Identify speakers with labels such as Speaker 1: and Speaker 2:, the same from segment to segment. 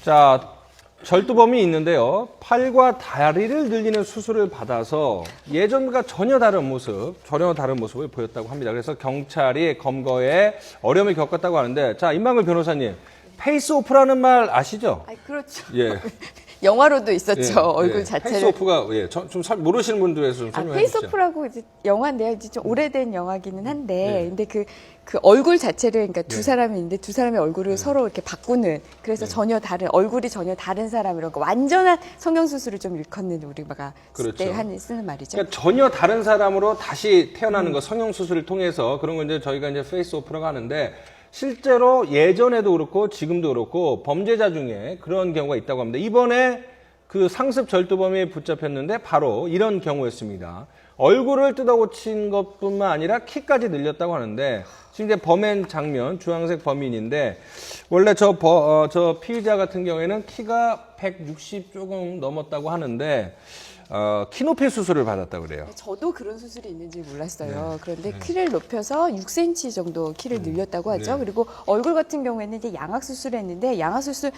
Speaker 1: 자, 절도범이 있는데요. 팔과 다리를 늘리는 수술을 받아서 예전과 전혀 다른 모습을 보였다고 합니다. 그래서 경찰이 검거에 어려움을 겪었다고 하는데, 자, 임만글 변호사님, 페이스오프라는 말 아시죠?
Speaker 2: 아, 그렇죠.
Speaker 1: 예.
Speaker 2: 영화로도 있었죠. 얼굴
Speaker 1: 예.
Speaker 2: 자체를.
Speaker 1: 페이스오프가 좀 모르시는 분들 위해서 좀 설명해 주시죠.
Speaker 2: 페이스오프라고 이제 영화인데요. 이제 좀 오래된 영화기는 한데,
Speaker 1: 네.
Speaker 2: 근데 그 얼굴 자체를, 그러니까 두
Speaker 1: 네.
Speaker 2: 사람이 있는데 두 사람의 얼굴을 서로 이렇게 바꾸는, 그래서 얼굴이 전혀 다른 사람이라고, 그러니까 완전한 성형수술을 좀 일컫는 우리가
Speaker 1: 그렇죠.
Speaker 2: 때 쓰는 말이죠.
Speaker 1: 그러니까 전혀 다른 사람으로 다시 태어나는 거, 성형수술을 통해서 그런 거 이제 저희가 이제 페이스오프라고 하는데, 실제로 예전에도 그렇고 지금도 그렇고 범죄자 중에 그런 경우가 있다고 합니다. 이번에 그 상습 절도범이 붙잡혔는데 바로 이런 경우였습니다. 얼굴을 뜯어고친 것뿐만 아니라 키까지 늘렸다고 하는데, 지금 이제 범행 장면, 주황색 범인인데, 원래 저 피의자 같은 경우에는 키가 160 조금 넘었다고 하는데, 키 높이 수술을 받았다고 그래요.
Speaker 2: 저도 그런 수술이 있는지 몰랐어요. 그런데 키를 높여서 6cm 정도 키를 늘렸다고 하죠.
Speaker 1: 네.
Speaker 2: 그리고 얼굴 같은 경우에는 이제 양악 수술을 했는데, 양악 수술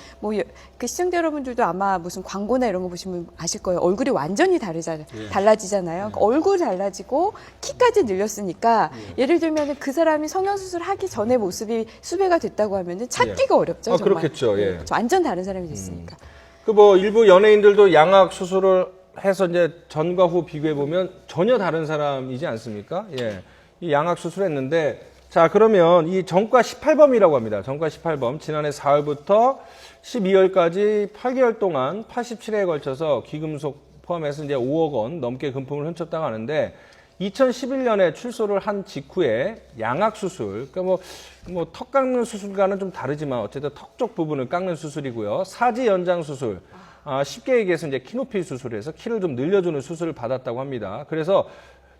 Speaker 2: 그 시청자 여러분들도 아마 무슨 광고나 이런 거 보시면 아실 거예요. 얼굴이 완전히 달라지잖아요. 그러니까 얼굴 달라지고 키까지 늘렸으니까 예를 들면 그 사람이 성형수술 하기 전에 모습이 수배가 됐다고 하면은 찾기가 어렵죠. 정말.
Speaker 1: 그렇겠죠. 예.
Speaker 2: 완전 다른 사람이 됐으니까.
Speaker 1: 그 일부 연예인들도 양악 수술을 해서 이제 전과 후 비교해 보면 전혀 다른 사람이지 않습니까? 예. 이 양악 수술했는데, 자, 그러면 이 전과 18범이라고 합니다. 전과 18범. 지난해 4월부터 12월까지 8개월 동안 87회에 걸쳐서 귀금속 포함해서 이제 5억 원 넘게 금품을 훔쳤다고 하는데, 2011년에 출소를 한 직후에 양악 수술, 그러니까 턱 깎는 수술과는 좀 다르지만 어쨌든 턱 쪽 부분을 깎는 수술이고요. 사지 연장 수술. 쉽게 얘기해서 이제 키 높이 수술해서 키를 좀 늘려주는 수술을 받았다고 합니다. 그래서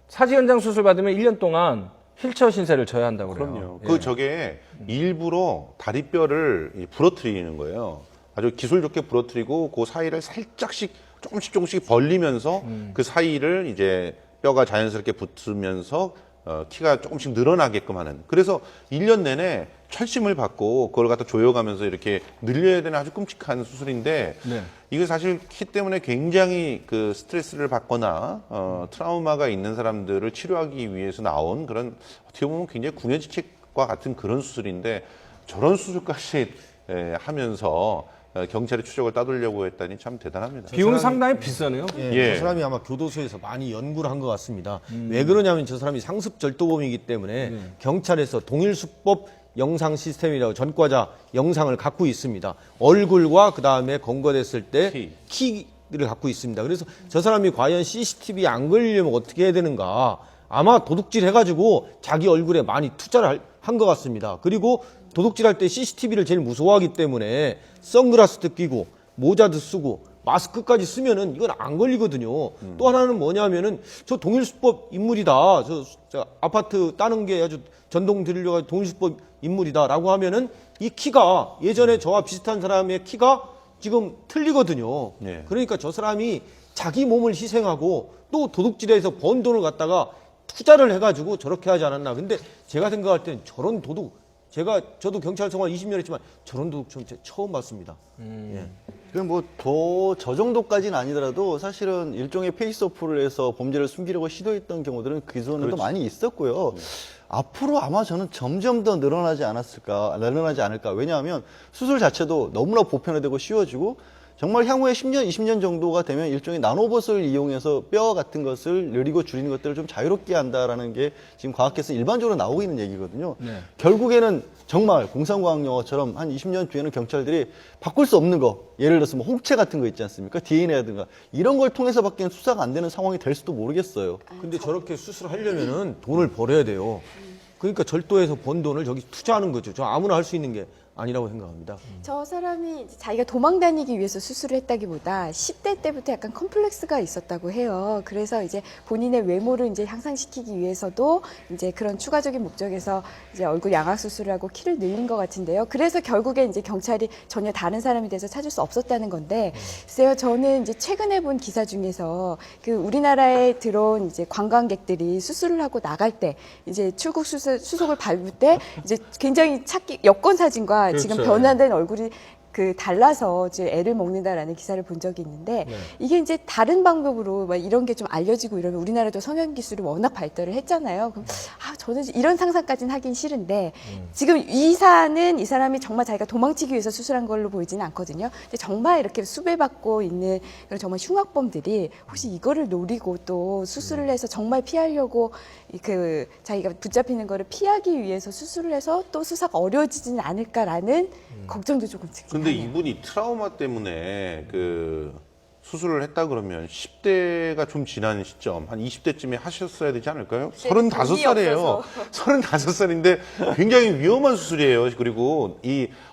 Speaker 1: 사지 연장 수술 받으면 1년 동안 휠체어 신세를 져야 한다고 그래요.
Speaker 3: 그럼요. 저게 일부러 다리뼈를 부러뜨리는 거예요. 아주 기술 좋게 부러뜨리고 그 사이를 살짝씩 조금씩 벌리면서 그 사이를 이제 뼈가 자연스럽게 붙으면서 키가 조금씩 늘어나게끔 하는. 그래서 1년 내내 철심을 받고 그걸 갖다 조여가면서 이렇게 늘려야 되는 아주 끔찍한 수술인데,
Speaker 1: 네.
Speaker 3: 이거 사실 키 때문에 굉장히 그 스트레스를 받거나 트라우마가 있는 사람들을 치료하기 위해서 나온 그런, 어떻게 보면 굉장히 궁예지책과 같은 그런 수술인데, 저런 수술까지 하면서 경찰의 추적을 따돌려고 했다니 참 대단합니다.
Speaker 1: 비용이 상당히 비싸네요.
Speaker 3: 예.
Speaker 4: 저 사람이 아마 교도소에서 많이 연구를 한 것 같습니다. 왜 그러냐면 저 사람이 상습 절도범이기 때문에 경찰에서 동일수법 영상 시스템이라고 전과자 영상을 갖고 있습니다. 얼굴과 그 다음에 검거됐을 때 키를 갖고 있습니다. 그래서 저 사람이 과연 CCTV에 안 걸리려면 어떻게 해야 되는가, 아마 도둑질 해가지고 자기 얼굴에 많이 투자를 한 것 같습니다. 그리고 도둑질할 때 CCTV를 제일 무서워하기 때문에 선글라스도 끼고 모자도 쓰고 마스크까지 쓰면은 이건 안 걸리거든요. 또 하나는 뭐냐면은 저 동일수법 인물이다. 저 아파트 따는 게 아주 전동 들려가지고 동일수법 인물이다라고 하면은 이 키가 예전에 저와 비슷한 사람의 키가 지금 틀리거든요.
Speaker 3: 네.
Speaker 4: 그러니까 저 사람이 자기 몸을 희생하고 또 도둑질해서 번 돈을 갖다가 투자를 해가지고 저렇게 하지 않았나. 근데 제가 생각할 때는 저런 도둑, 저도 경찰 생활 20년 했지만 저런 도둑 전 처음 봤습니다. 예.
Speaker 5: 그럼 저 정도까지는 아니더라도 사실은 일종의 페이스오프를 해서 범죄를 숨기려고 시도했던 경우들은 기존에도 많이 있었고요. 앞으로 아마 저는 점점 더 늘어나지 않을까. 왜냐하면 수술 자체도 너무나 보편화되고 쉬워지고, 정말 향후에 10년, 20년 정도가 되면 일종의 나노봇을 이용해서 뼈 같은 것을 느리고 줄이는 것들을 좀 자유롭게 한다라는 게 지금 과학계에서 일반적으로 나오고 있는 얘기거든요.
Speaker 1: 네.
Speaker 5: 결국에는 정말 공상과학 영화처럼 한 20년 뒤에는 경찰들이 바꿀 수 없는 거, 예를 들어서 홍채 같은 거 있지 않습니까? DNA라든가 이런 걸 통해서밖에 수사가 안 되는 상황이 될 수도 모르겠어요.
Speaker 4: 근데 저렇게 수술하려면은 돈을 벌어야 돼요. 그러니까 절도해서 번 돈을 저기 투자하는 거죠. 저 아무나 할 수 있는 게 아니라고 생각합니다.
Speaker 2: 저 사람이 이제 자기가 도망 다니기 위해서 수술을 했다기보다 10대 때부터 약간 컴플렉스가 있었다고 해요. 그래서 이제 본인의 외모를 이제 향상시키기 위해서도 이제 그런 추가적인 목적에서 이제 얼굴 양악 수술을 하고 키를 늘린 것 같은데요. 그래서 결국에 이제 경찰이 전혀 다른 사람이 돼서 찾을 수 없었다는 건데, 글쎄요, 저는 이제 최근에 본 기사 중에서 그 우리나라에 들어온 이제 관광객들이 수술을 하고 나갈 때 이제 출국 수속을 밟을 때 이제 굉장히 여권 사진과 지금
Speaker 1: 그렇죠.
Speaker 2: 변화된 얼굴이 달라서 이제 애를 먹는다라는 기사를 본 적이 있는데
Speaker 1: 네.
Speaker 2: 이게 이제 다른 방법으로 막 이런 게 좀 알려지고 이러면 우리나라도 성형 기술이 워낙 발달을 했잖아요. 그럼 저는 이런 상상까지는 하긴 싫은데 지금 이 사람이 정말 자기가 도망치기 위해서 수술한 걸로 보이지는 않거든요. 근데 정말 이렇게 수배받고 있는 그런 정말 흉악범들이 혹시 이거를 노리고 또 수술을 해서 정말 피하려고 자기가 붙잡히는 거를 피하기 위해서 수술을 해서 또 수사가 어려워지지는 않을까라는 걱정도 조금 들긴
Speaker 3: 근데
Speaker 2: 하네요.
Speaker 3: 이분이 트라우마 때문에 수술을 했다 그러면 10대가 좀 지난 시점, 한 20대쯤에 하셨어야 되지 않을까요?
Speaker 2: 네,
Speaker 3: 35살이에요. 35살인데 굉장히 위험한 수술이에요. 그리고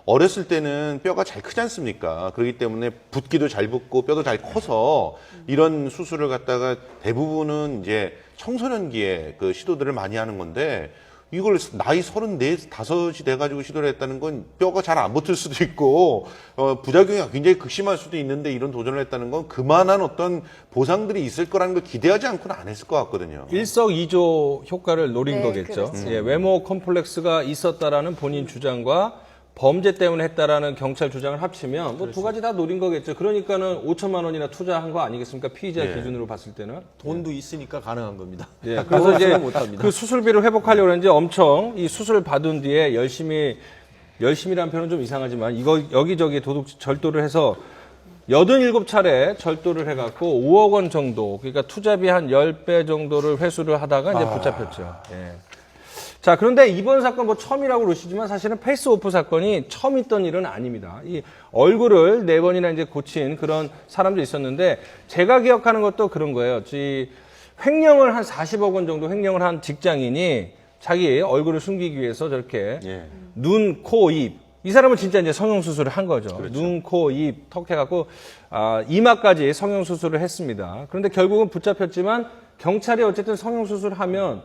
Speaker 3: 어렸을 때는 뼈가 잘 크지 않습니까? 그렇기 때문에 붓기도 잘 붙고 뼈도 잘 커서 이런 수술을 갖다가 대부분은 이제 청소년기에 시도들을 많이 하는 건데 이걸 나이 34, 5이 돼가지고 시도를 했다는 건 뼈가 잘 안 붙을 수도 있고, 부작용이 굉장히 극심할 수도 있는데 이런 도전을 했다는 건 그만한 어떤 보상들이 있을 거라는 걸 기대하지 않고는 안 했을 것 같거든요.
Speaker 1: 일석이조 효과를 노린
Speaker 2: 네,
Speaker 1: 거겠죠.
Speaker 2: 그렇죠.
Speaker 1: 예, 외모 컴플렉스가 있었다라는 본인 주장과 범죄 때문에 했다라는 경찰 주장을 합치면 뭐 두 가지 다 노린 거겠죠. 그러니까는 5천만 원이나 투자한 거 아니겠습니까? 피의자 기준으로 봤을 때는.
Speaker 4: 돈도 있으니까 가능한 겁니다.
Speaker 1: 예, 그래서 이제
Speaker 4: 못합니다.
Speaker 1: 그 수술비를 회복하려고 했는데 엄청 이 수술 받은 뒤에 열심히라는 표현은 좀 이상하지만 이거 여기저기 절도를 해서 87차례 절도를 해갖고 5억 원 정도, 그러니까 투자비 한 10배 정도를 회수를 하다가 이제 붙잡혔죠. 예. 자, 그런데 이번 사건 뭐 처음이라고 그러시지만 사실은 페이스오프 사건이 처음 있던 일은 아닙니다. 이 얼굴을 4번이나 이제 고친 그런 사람도 있었는데 제가 기억하는 것도 그런 거예요. 횡령을 한 40억 원 정도 횡령을 한 직장인이 자기 얼굴을 숨기기 위해서 저렇게
Speaker 3: 예.
Speaker 1: 눈, 코, 입. 이 사람은 진짜 이제 성형수술을 한 거죠. 눈, 코, 입, 턱 해갖고, 이마까지 성형수술을 했습니다. 그런데 결국은 붙잡혔지만 경찰이 어쨌든 성형수술을 하면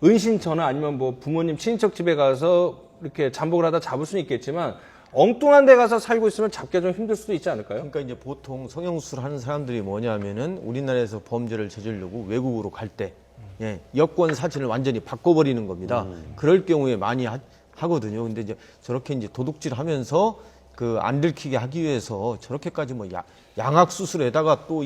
Speaker 1: 은신 전화 아니면 부모님 친인척 집에 가서 이렇게 잠복을 하다 잡을 수는 있겠지만 엉뚱한 데 가서 살고 있으면 잡기가 좀 힘들 수도 있지 않을까요?
Speaker 4: 그러니까 이제 보통 성형수술 하는 사람들이 뭐냐면은 우리나라에서 범죄를 저지르려고 외국으로 갈 때 여권 사진을 완전히 바꿔버리는 겁니다. 그럴 경우에 많이 하거든요. 근데 이제 저렇게 이제 도둑질 하면서 안 들키게 하기 위해서 저렇게까지 양악 수술에다가 또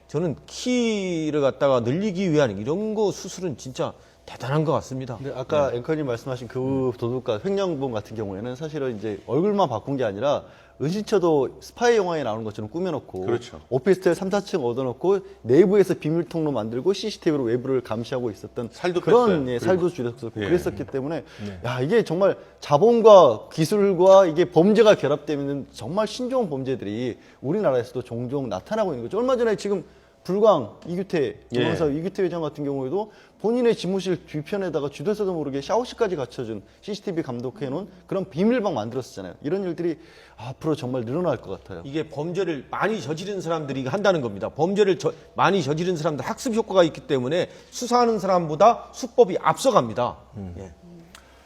Speaker 4: 저는 키를 갖다가 늘리기 위한 이런 거 수술은 진짜 대단한 것 같습니다.
Speaker 5: 근데 아까 앵커님 말씀하신 그 도둑과 횡령범 같은 경우에는 사실은 이제 얼굴만 바꾼 게 아니라 은신처도 스파이 영화에 나오는 것처럼 꾸며놓고
Speaker 3: 그렇죠.
Speaker 5: 오피스텔 3, 4층 얻어놓고 내부에서 비밀통로 만들고 CCTV로 외부를 감시하고 있었던
Speaker 3: 살도
Speaker 5: 그런
Speaker 3: 뺐어요.
Speaker 5: 살도 줄였었고
Speaker 3: 예.
Speaker 5: 그랬었기 때문에 야 이게 정말 자본과 기술과 이게 범죄가 결합되면 정말 신종 범죄들이 우리나라에서도 종종 나타나고 있는 거죠. 얼마 전에 지금 불광 이규태 김영사 이규태 회장 같은 경우에도 본인의 집무실 뒤편에다가 주도서도 모르게 샤워실까지 갖춰준 CCTV 감독해놓은 그런 비밀방 만들었었잖아요. 이런 일들이 앞으로 정말 늘어날 것 같아요.
Speaker 4: 이게 범죄를 많이 저지른 사람들이 한다는 겁니다. 범죄를 많이 저지른 사람들 학습 효과가 있기 때문에 수사하는 사람보다 수법이 앞서갑니다. 예.